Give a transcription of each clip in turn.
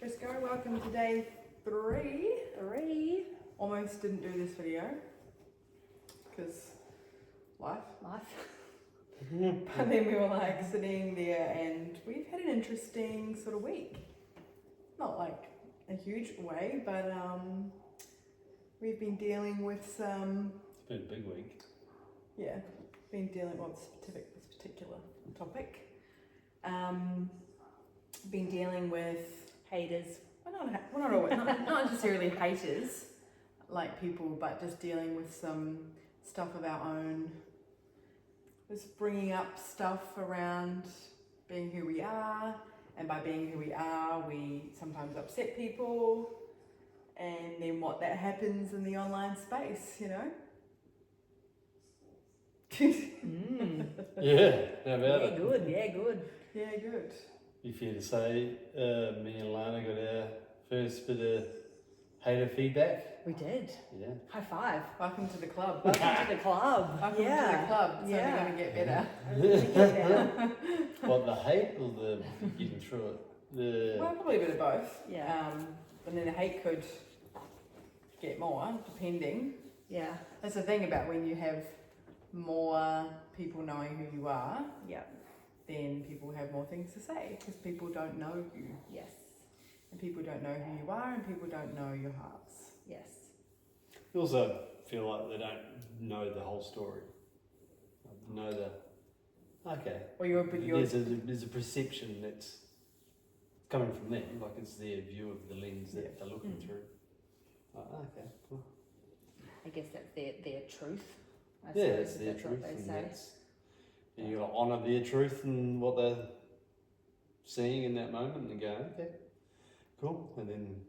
Let's go. Welcome to day 3. Almost didn't do this video because life. But then we were like sitting there and we've had an interesting sort of week. Not like a huge way, but we've been dealing with some... It's been a big week. Yeah, been dealing with this particular topic. Been dealing with haters. Well, not necessarily haters, like people, but just dealing with some stuff of our own. Just bringing up stuff around being who we are, and by being who we are, we sometimes upset people, and then what that happens in the online space, you know? Yeah, how about it? Good. Yeah, good. You fair to say, me and Lana got our first bit of hater feedback. We did. Yeah. High five. Welcome to the club. Welcome to the club. Welcome to the club. It's only going to get better. What, the hate or the getting through it? Well, probably a bit of both. Yeah. But then the hate could get more, depending. Yeah. That's the thing about when you have more people knowing who you are, Yeah. then people have more things to say because people don't know you. Yes. And people don't know who you are and people don't know your hearts. Yes. I also feel like they don't know the whole story. Know the... Okay. Or There's a perception that's coming from them, like it's their view of the lens that they're looking through. Okay, cool. I guess that's their truth. I Yeah, suppose, it's their that's truth, what they and say. and you got to honour their truth and what they're seeing in that moment, and go, okay, cool, and then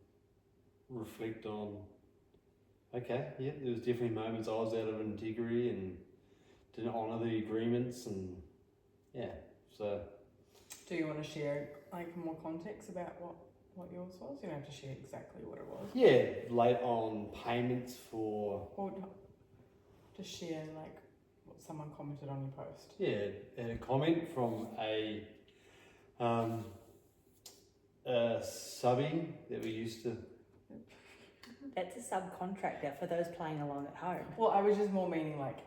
reflect on, okay, yeah, there was definitely moments I was out of integrity and didn't honour the agreements, and yeah, so. Do you want to share like more context about what yours was? You don't have to share exactly what it was. Yeah, late on payments for... Or just share like what someone commented on your post. Yeah, and a comment from a subby that we used to... That's a subcontractor for those playing along at home. Well, I was just more meaning like,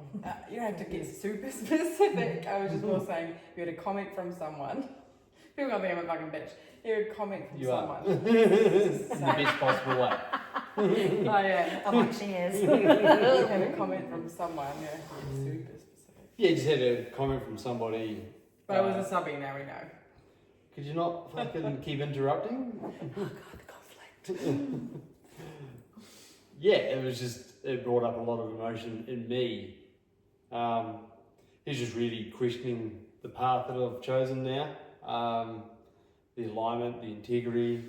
you don't have to get super specific. I was just more saying you had a comment from someone. People gonna think I'm a fucking bitch. You had a comment from someone. In the best possible way. Oh yeah. Among shares. You had a comment from someone, you don't have to get super specific. Yeah, just had a comment from somebody. But it was a subby, now we know. Could you not fucking keep interrupting? Oh God, the conflict. Yeah, it brought up a lot of emotion in me. He's just really questioning the path that I've chosen now. The alignment, the integrity.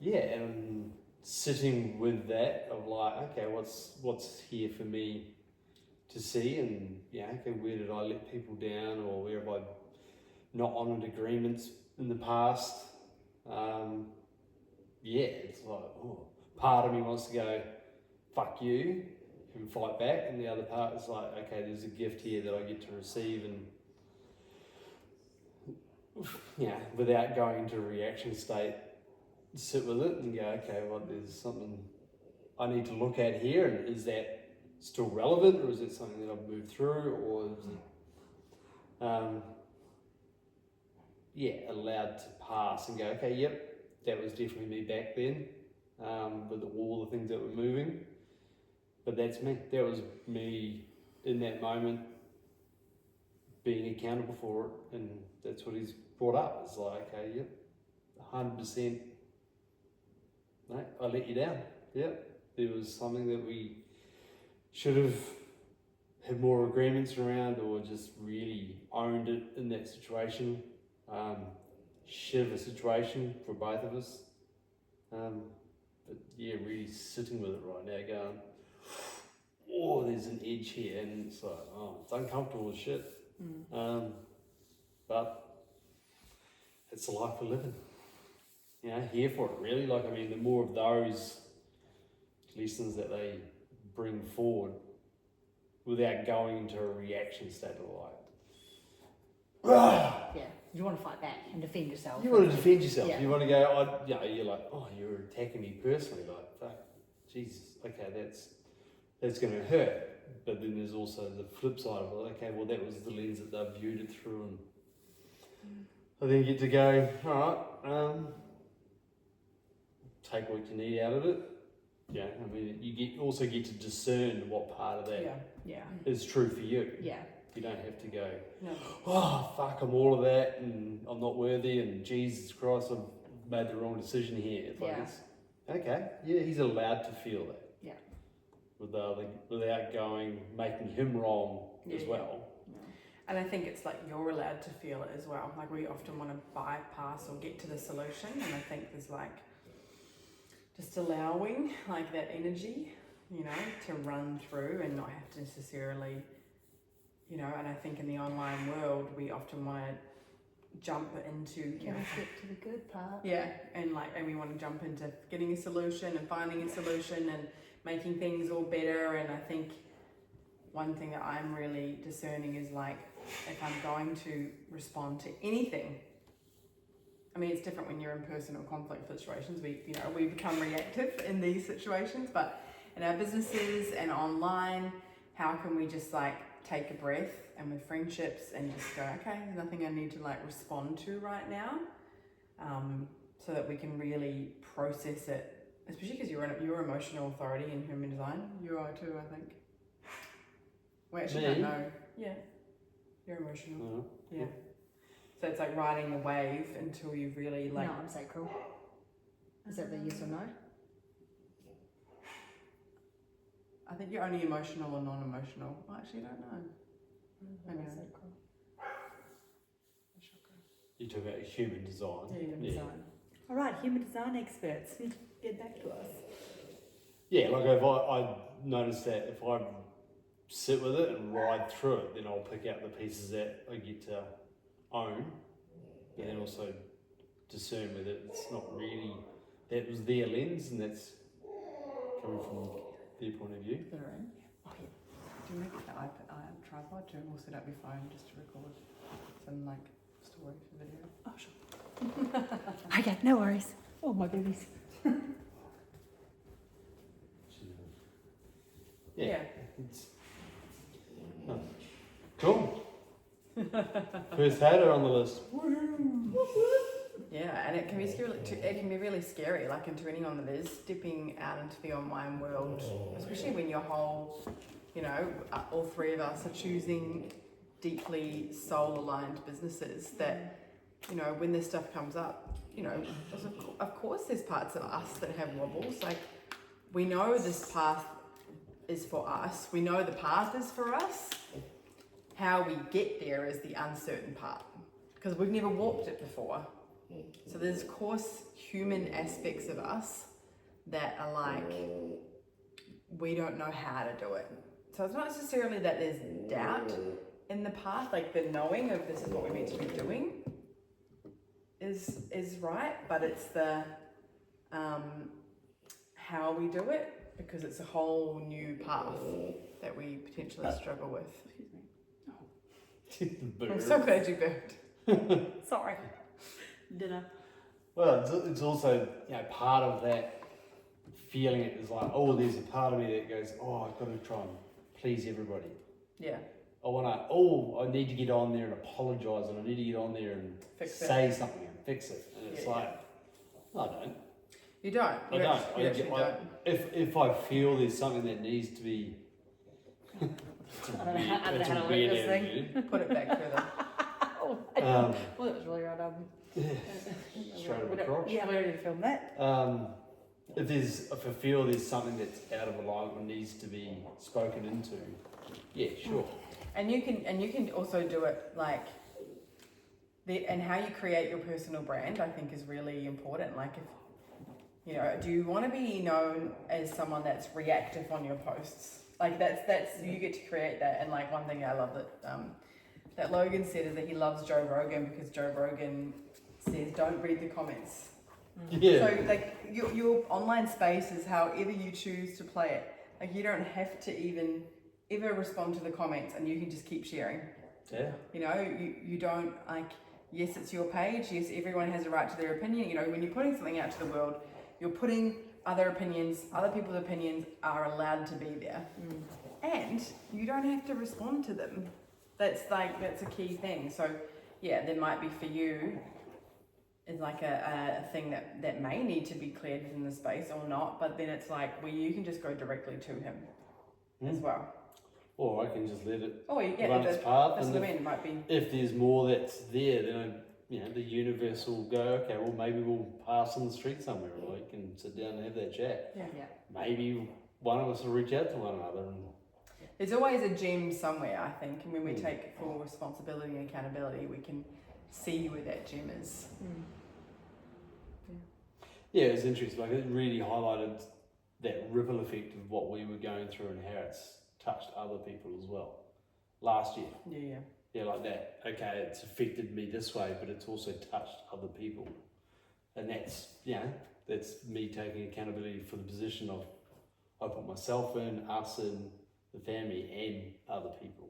Yeah, and sitting with that of like, okay, what's here for me to see, and yeah, okay, where did I let people down, or where have I not honoured agreements in the past? Yeah, it's like, oh, part of me wants to go, fuck you, and fight back, and the other part is like, okay, there's a gift here that I get to receive, and yeah, without going into a reaction state, sit with it and go, okay, well, there's something I need to look at here, and is that still relevant, or is it something that I've moved through, or is it, yeah, allowed to pass and go, okay, yep, that was definitely me back then, with all the things that were moving, but that's me. That was me in that moment, being accountable for it, and that's what he's brought up. It's like, okay, yep, 100%. No, I let you down. Yep, there was something that we should have had more agreements around, or just really owned it in that situation. Shit of a situation for both of us. But yeah, really sitting with it right now, going, oh, there's an edge here, and it's like, oh, it's uncomfortable as shit. But it's the life we're living. You know, here for it, really. Like, I mean, the more of those lessons that they bring forward without going into a reaction state of like, Yeah. You want to fight back and defend yourself. You want to defend yourself. Yeah. You want to go, you're like, oh, you're attacking me personally. Like, fuck, Jesus, okay, that's going to hurt. But then there's also the flip side of it. Okay, well, that was the lens that they viewed it through. And I then get to go, all right, take what you need out of it. Yeah, I mean, you also get to discern what part of that is true for you. Yeah. You don't have to go, No. oh, fuck, I'm all of that and I'm not worthy and Jesus Christ, I've made the wrong decision here. It's like, okay, yeah, he's allowed to feel that. Yeah. Without making him wrong as well. Yeah. And I think it's like you're allowed to feel it as well. Like we often want to bypass or get to the solution, and I think there's like just allowing like that energy, you know, to run through and not have to necessarily, you know. And I think in the online world we often want to jump into, Can we get to the good part? and we want to jump into getting a solution and finding a solution and making things all better. And I think one thing that I'm really discerning is like, if I'm going to respond to anything, I mean, it's different when you're in personal conflict situations. We become reactive in these situations, but in our businesses and online, how can we just like take a breath, and with friendships, and just go, okay, there's nothing I need to like respond to right now, so that we can really process it. Especially because you're emotional authority in human design. You are too, I think. We actually don't know. Yeah, you're emotional. Yeah. So it's like riding the wave until you really like. No, I'm sacral. Is that the yes or no? I think you're only emotional or non-emotional. I actually don't know. Maybe Sacral. You talk about human design. Yeah, human design. All right, human design experts, get back to us. Yeah, like if I noticed that if I sit with it and ride through it, then I'll pick out the pieces that I get to own, but then also discern whether it's not really, that was their lens and that's coming from their point of view. They're in. Oh yeah. Do you make the iPad tripod to also set up your phone just to record some like story for video? Oh sure. Okay, no worries. Oh my babies. Yeah. It's, cool. First hater on the list. Yeah, and it can be scary. It can be really scary, like into anyone that is stepping out into the online world, especially when your whole, you know, all three of us are choosing deeply soul-aligned businesses. That, you know, when this stuff comes up, you know, of course there's parts of us that have wobbles. Like, we know this path is for us. We know the path is for us. How we get there is the uncertain part, because we've never walked it before. So there's, of course, human aspects of us that are like, we don't know how to do it. So it's not necessarily that there's doubt in the path, like the knowing of this is what we're meant to be doing is right, but it's the how we do it, because it's a whole new path that we potentially struggle with. Excuse me. I'm so glad you burped. Sorry. Dinner. Well, it's also, you know, part of that feeling it is like, oh, there's a part of me that goes, oh, I've got to try and please everybody. Yeah. I need to get on there and apologise, and I need to get on there and say something and fix it. And it's like, I don't. You don't. I don't. If I feel there's something that needs to be, I don't know how to work this thing. Put it back further. Well, that was really right. Straight up across. Yeah, we already filmed that. If I feel there's something that's out of alignment and needs to be spoken into, yeah, sure. And you can also do it like and how you create your personal brand, I think, is really important. Like, if you know, do you want to be known as someone that's reactive on your posts? Like that's you get to create that. And like, one thing I love that Logan said is that he loves Joe Rogan because Joe Rogan says don't read the comments. Yeah. So like your online space is however you choose to play it. Like, you don't have to even ever respond to the comments, and you can just keep sharing. Yeah. You know, you don't, like, yes, it's your page. Yes, everyone has a right to their opinion. You know, when you're putting something out to the world, you're putting other people's opinions are allowed to be there. And you don't have to respond to them. That's a key thing. So yeah, there might be for you is like a thing that may need to be cleared in the space or not, but then it's like where you can just go directly to him as well. Or I can just let it Oh yeah, run its path. that's And what I mean. It might be. if there's more that's there, then the universe will go, okay, well maybe we'll pass in the street somewhere, or we can sit down and have that chat. Yeah. Maybe one of us will reach out to one another. And There's always a gem somewhere, I think, and when we take full responsibility and accountability, we can see where that gem is. yeah, it's interesting. Like it really highlighted that ripple effect of what we were going through and how it's touched other people as well. Last year. Yeah, like that. Okay, it's affected me this way, but it's also touched other people. And that's, that's me taking accountability for the position of I put myself in, us in, the family and other people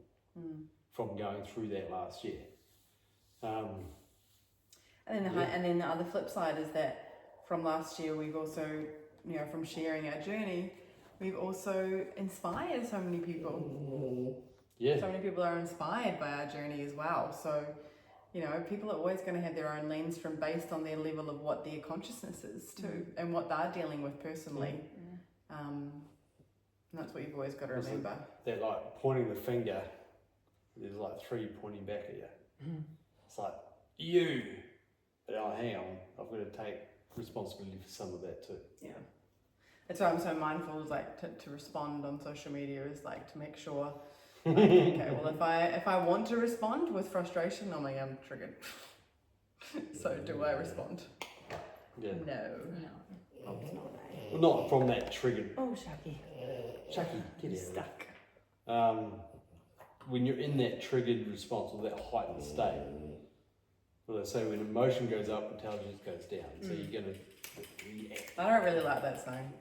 from going through that last year. And then the other flip side is that from last year, we've also, from sharing our journey, we've also inspired so many people. Yeah. So many people are inspired by our journey as well. So, people are always going to have their own lens based on their level of what their consciousness is too, and what they're dealing with personally. And that's what you've always got to remember. That like pointing the finger, there's like three pointing back at you. It's like, you. But hang on, I've got to take responsibility for some of that too. Yeah. That's why I'm so mindful, to respond on social media is to make sure, okay, well if I want to respond with frustration, I'm triggered. So do I respond? Yeah. No. Oh, it's not Well, not from that triggered. Oh, Shucky. Chucky, get out. Stuck. When you're in that triggered response or that heightened state, well, they say when emotion goes up, intelligence goes down. So you're going to react. I don't really like that saying.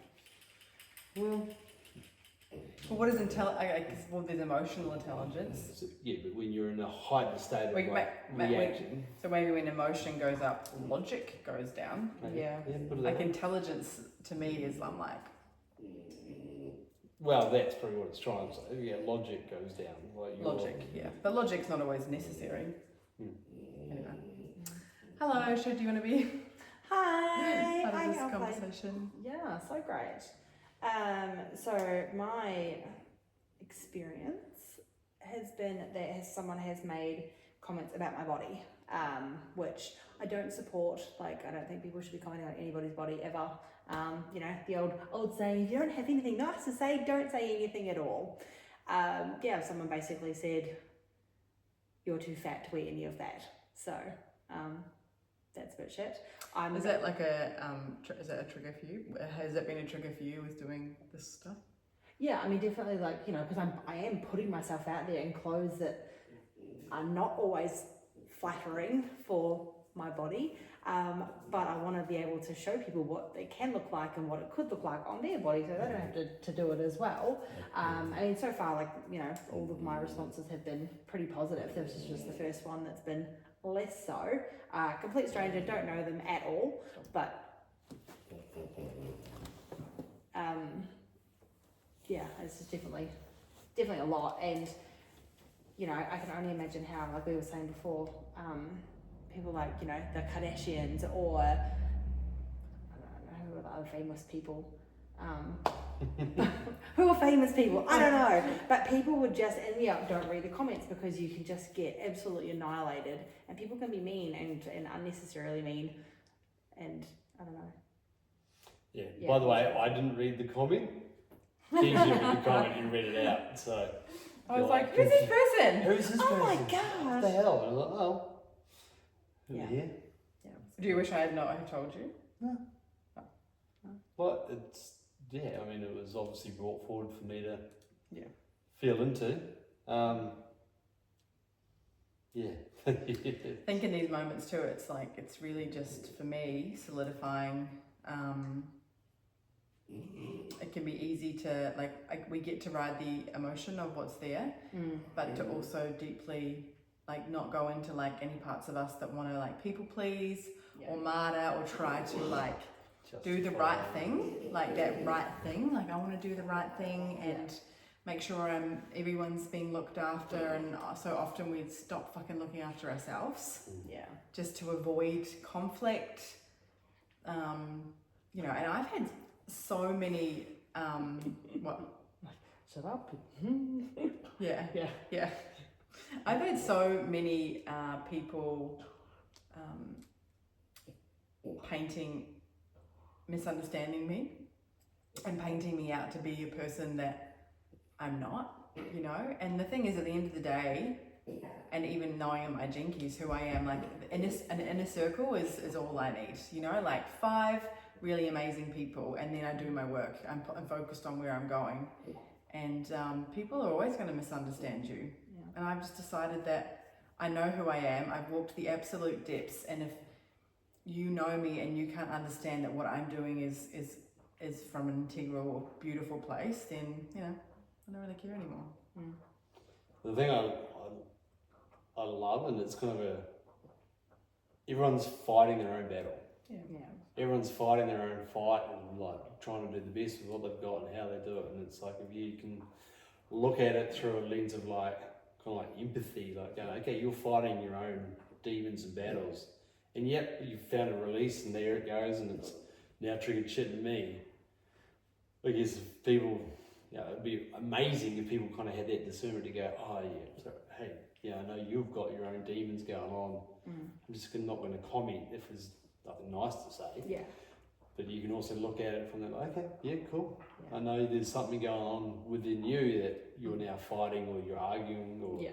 Well, what is there's emotional intelligence. So, yeah, but when you're in a heightened state of reaction. So maybe when emotion goes up, logic goes down. Maybe. Yeah. Put it that way. Intelligence to me is I'm like. Well, that's probably what it's trying to say. Yeah, logic goes down. Logic, yeah. But logic's not always necessary. Anyway. Hello, do you want to be Hi. part of this Hi, conversation? Yeah, so great. So my experience has been that someone has made comments about my body, which I don't support. I don't think people should be commenting on anybody's body ever. The old saying, if you don't have anything nice to say, don't say anything at all. Someone basically said, you're too fat to eat any of that. So, that's a bit shit. Is that is that a trigger for you? Has that been a trigger for you with doing this stuff? Yeah, I mean, definitely, because I am putting myself out there in clothes that are not always flattering for my body, but I want to be able to show people what they can look like and what it could look like on their body, so they don't have to do it as well. I mean, so far, all of my responses have been pretty positive. This is just the first one that's been less so. Complete stranger, don't know them at all, but it's just definitely a lot. And I can only imagine how, like we were saying before, people like the Kardashians, or I don't know who are the other famous people, who are famous people, I don't know, but people would just, and don't read the comments, because you can just get absolutely annihilated, and people can be mean and unnecessarily mean, and I don't know. Yeah. By the way, I didn't read the comment. Keezia read the comment and read it out. So I was like, who's this person? Who's this person? Oh my What gosh. the hell? And I was like, oh. Yeah. Yeah. Do you wish I had not told you? No. Well, I mean, it was obviously brought forward for me to feel into. I think in these moments too, it's really just for me solidifying. It can be easy to we get to ride the emotion of what's there, but to also deeply like not go into like any parts of us that want to like people please or martyr or try to like do the right thing, like that right thing. Like I want to do the right thing and make sure everyone's being looked after, and so often we stop fucking looking after ourselves. Yeah. Just to avoid conflict. You know, and I've had so many Shut up. yeah. I've had so many people misunderstanding me and painting me out to be a person that I'm not, you know. And the thing is, at the end of the day, and even knowing in my jinkies who I am, like an inner circle is all I need, you know, like 5 really amazing people, and then I do my work. I'm focused on where I'm going, and people are always going to misunderstand you. And I've just decided that I know who I am. I've walked the absolute depths, and if you know me and you can't understand that what I'm doing is from an integral, beautiful place, then you know I don't really care anymore. The thing I love, and it's kind of everyone's fighting their own battle. Everyone's fighting their own fight and like trying to do the best with what they've got and how they do it. And it's like if you can look at it through a lens of like kind of like empathy, like going, okay, you're fighting your own demons and battles, and yet you found a release, and there it goes, and it's now triggered shit in me. I guess if people, you know, it'd be amazing if people kind of had that discernment to go, oh yeah, so, hey, yeah, I know you've got your own demons going on. I'm just not going to comment if there's nothing nice to say. Yeah. But you can also look at it from that, okay, yeah, cool. I know there's something going on within you that you're now fighting or you're arguing, or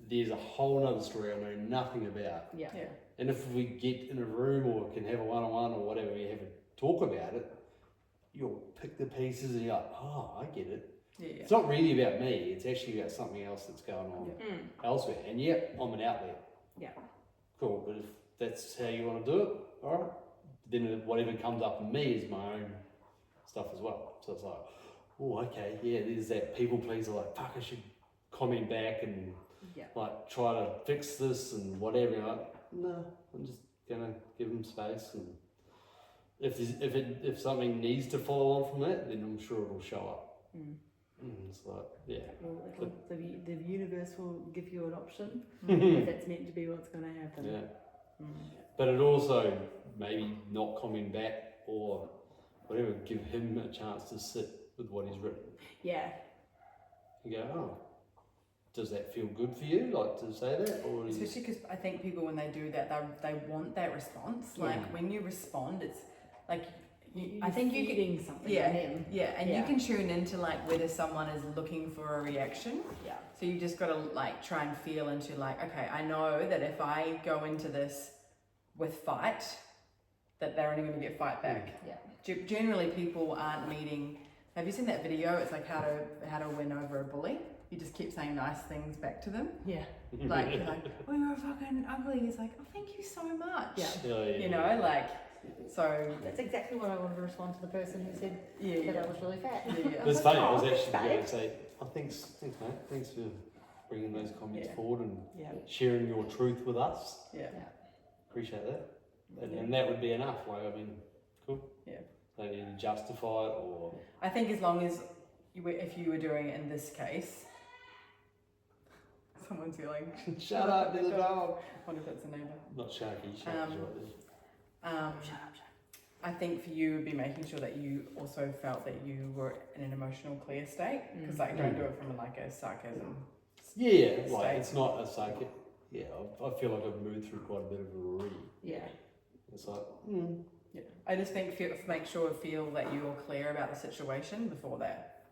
there's a whole other story I know nothing about. Yeah. And if we get in a room or can have a one-on-one or whatever, we have a talk about it, you'll pick the pieces and you're like, oh, I get it. It's not really about me, it's actually about something else that's going on elsewhere. And I'm an outlet. Yeah. Cool, but if that's how you want to do it, all right. Then whatever comes up in me is my own stuff as well. So it's like, oh, okay, yeah, there's that people pleaser, like, fuck, I should comment back and like try to fix this and whatever. You're like, no, I'm just gonna give them space, and if something needs to follow on from that, then I'm sure it'll show up. It's like, Well, the universe will give you an option if it's meant to be what's going to happen. Yeah. But it also maybe not comment back or whatever, give him a chance to sit with what he's written. Yeah. You go, oh, does that feel good for you? Like to say that, or especially because I think people, when they do that, they want that response. Like when you respond, it's like I think you getting something. and you can tune into like whether someone is looking for a reaction. Yeah. So you just got to like try and feel into like, okay, I know that if I go into this with fight, that they're only going to get fight back. Yeah. Generally, people aren't meeting. Have you seen that video? It's like how to win over a bully. You just keep saying nice things back to them. Yeah. Like, you're like, oh, you're fucking ugly. It's like, oh, thank you so much. Yeah. You know, like, so. That's exactly what I wanted to respond to the person who said that I was really fat. It's funny, I was actually going to say, oh, thanks mate, thanks for bringing those comments forward and sharing your truth with us. Appreciate that. And that would be enough, like, I mean, cool. Don't need to justify it or... I think as long as, if you were doing it in this case, someone's yelling. Shut up, there's a dog. I wonder if that's a neighbour. Not Sharky, Sharky's right there. Shut up. I think for you would be making sure that you also felt that you were in an emotional clear state, because like don't do it from like a sarcasm. Like it's not a psychic. Yeah, I feel like I've moved through quite a bit of a already. Yeah. It's like, I just think make sure feel that you're clear about the situation before that.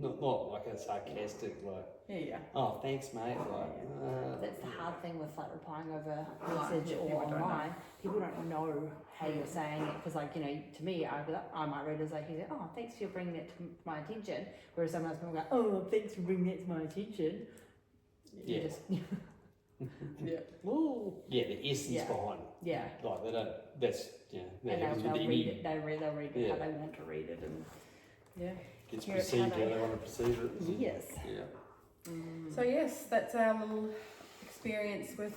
Not like a sarcastic like. Oh, thanks, mate. Like, That's the hard thing with like replying over message or online. People don't know how you're saying it, because like, you know, to me, I might read it as like, oh, thanks for bringing that to my attention. Whereas someone else will go, oh, thanks for bringing that to my attention. Yeah. Ooh. Yeah, the essence behind it. Yeah. Like they don't. That's and they'll read it. They'll read it how they want to read it, and gets perceived how they want to perceive it. Yes. So yes, that's our little experience with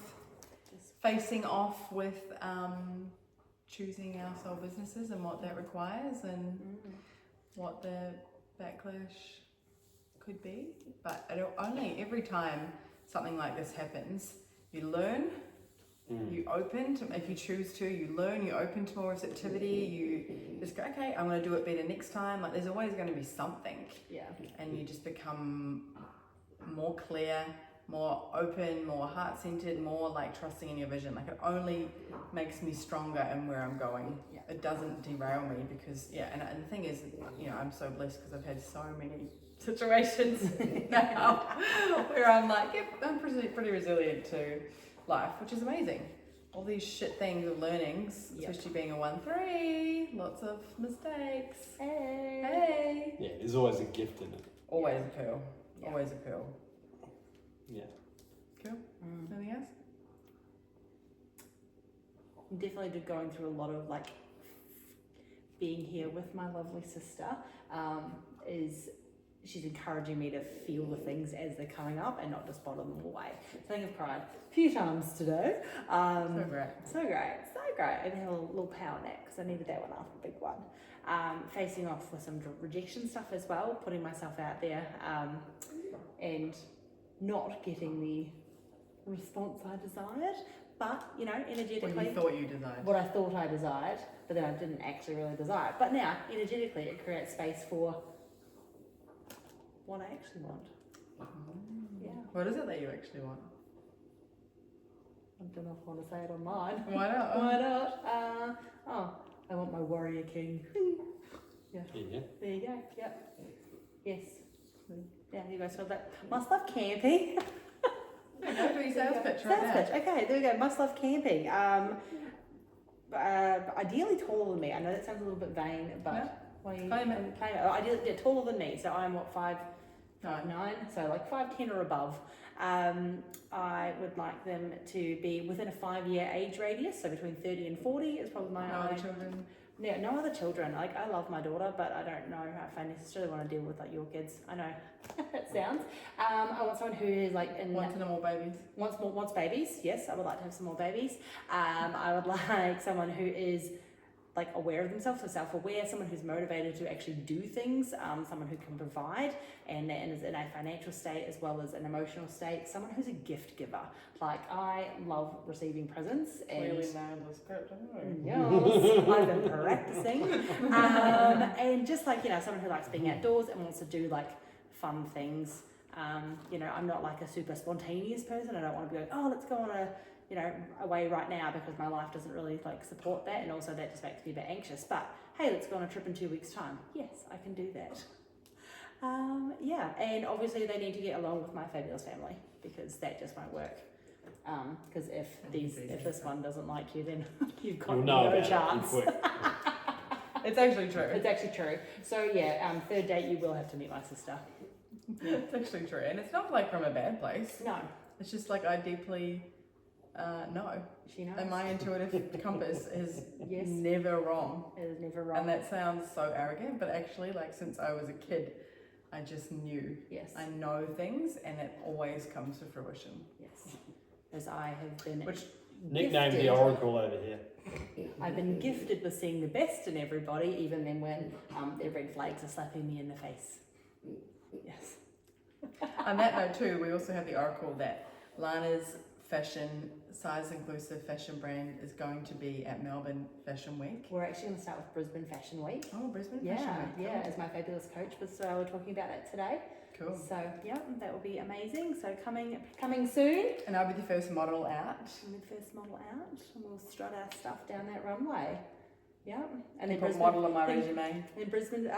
facing off with choosing our sole businesses and what that requires and what the backlash could be. But only every time something like this happens, you learn, you open to, if you choose to, you learn, you open to more receptivity, you just go, okay, I'm going to do it better next time. Like there's always going to be something. Yeah. And you just become more clear, more open, more heart-centered, more like trusting in your vision. Like it only makes me stronger in where I'm going. Yeah. It doesn't derail me because, and the thing is, I'm so blessed because I've had so many situations now where I'm like, I'm pretty resilient to life, which is amazing. All these shit things of learnings, especially being a 1-3, lots of mistakes. Hey. Yeah, there's always a gift in it. Always a pearl. Yeah. Always a pearl. Yeah. Cool. Anything else? I'm definitely going through a lot of like being here with my lovely sister. She's encouraging me to feel the things as they're coming up and not just bottle them away. So I think I've cried a few times today. So great. So great. I even had a little power nap because I needed that one after the big one. Facing off with some rejection stuff as well, putting myself out there and not getting the response I desired. But, energetically... What you thought you desired. What I thought I desired, but then I didn't actually really desire it. But now, energetically, it creates space for what I actually want. Yeah. What is it that you actually want? I don't know if I want to say it online. Why not? Why not? I want my warrior king. Yeah. There you go. Yep. Yes. Yeah, you guys feel that. Must love camping. Go do your sales pitch right now. Sales pitch. Okay, there we go. Must love camping. Ideally taller than me. I know that sounds a little bit vain, but Claim it. Ideally taller than me. So I'm 5'9", so like 5'10" or above. I would like them to be within a 5-year age radius, so between 30 and 40 is probably my No other children. Yeah, no other children. Like I love my daughter, but I don't know if I necessarily want to deal with like your kids. I know it sounds. I want someone who is like Wants no more babies. Wants babies. Yes, I would like to have some more babies. I would like someone who is like aware of themselves, so self-aware, someone who's motivated to actually do things, someone who can provide and is in a financial state as well as an emotional state, someone who's a gift giver. Like I love receiving presents and Clearly nailed the script, haven't we? yes, I've been practicing. And just like, someone who likes being outdoors and wants to do like fun things. I'm not like a super spontaneous person. I don't want to be like, let's go on away right now because my life doesn't really like support that, and also that just makes me a bit anxious. But hey, let's go on a trip in 2 weeks' time. Yes, I can do that. And obviously they need to get along with my fabulous family because that just won't work. Because if this one doesn't like you, then you've got no chance. It's actually true. It's actually true. So third date you will have to meet my sister. It's actually true, and it's not like from a bad place. No, it's just like I deeply know. She knows. And my intuitive compass is never wrong. It is never wrong. And that sounds so arrogant, but actually, like since I was a kid, I just knew. Yes. I know things, and it always comes to fruition. Yes. As I have been. Nicknamed the Oracle over here. I've been gifted with seeing the best in everybody, even then when their red flags are slapping me in the face. Yes. On that note too, we also have the Oracle that Lana's fashion, size inclusive fashion brand is going to be at Melbourne Fashion Week. We're actually going to start with Brisbane Fashion Week. Oh, Brisbane Fashion Week. Yeah, as my fabulous coach was we're talking about that today. Cool. So that will be amazing. So coming soon. And I'll be the first model out. I'm the first model out, and we'll strut our stuff down that runway. Yeah, and then put model on my resume. Then Brisbane,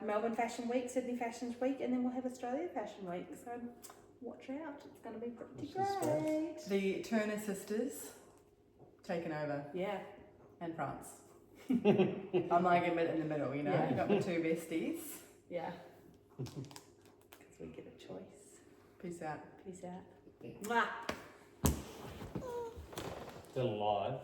Melbourne Fashion Week, Sydney Fashion Week, and then we'll have Australia Fashion Week. So watch out, it's going to be pretty great. The Turner sisters taken over. Yeah. And France. I'm like a bit in the middle, Yeah. You got my two besties. Yeah. Because we get a choice. Peace out. Peace out. Mwah. Still alive.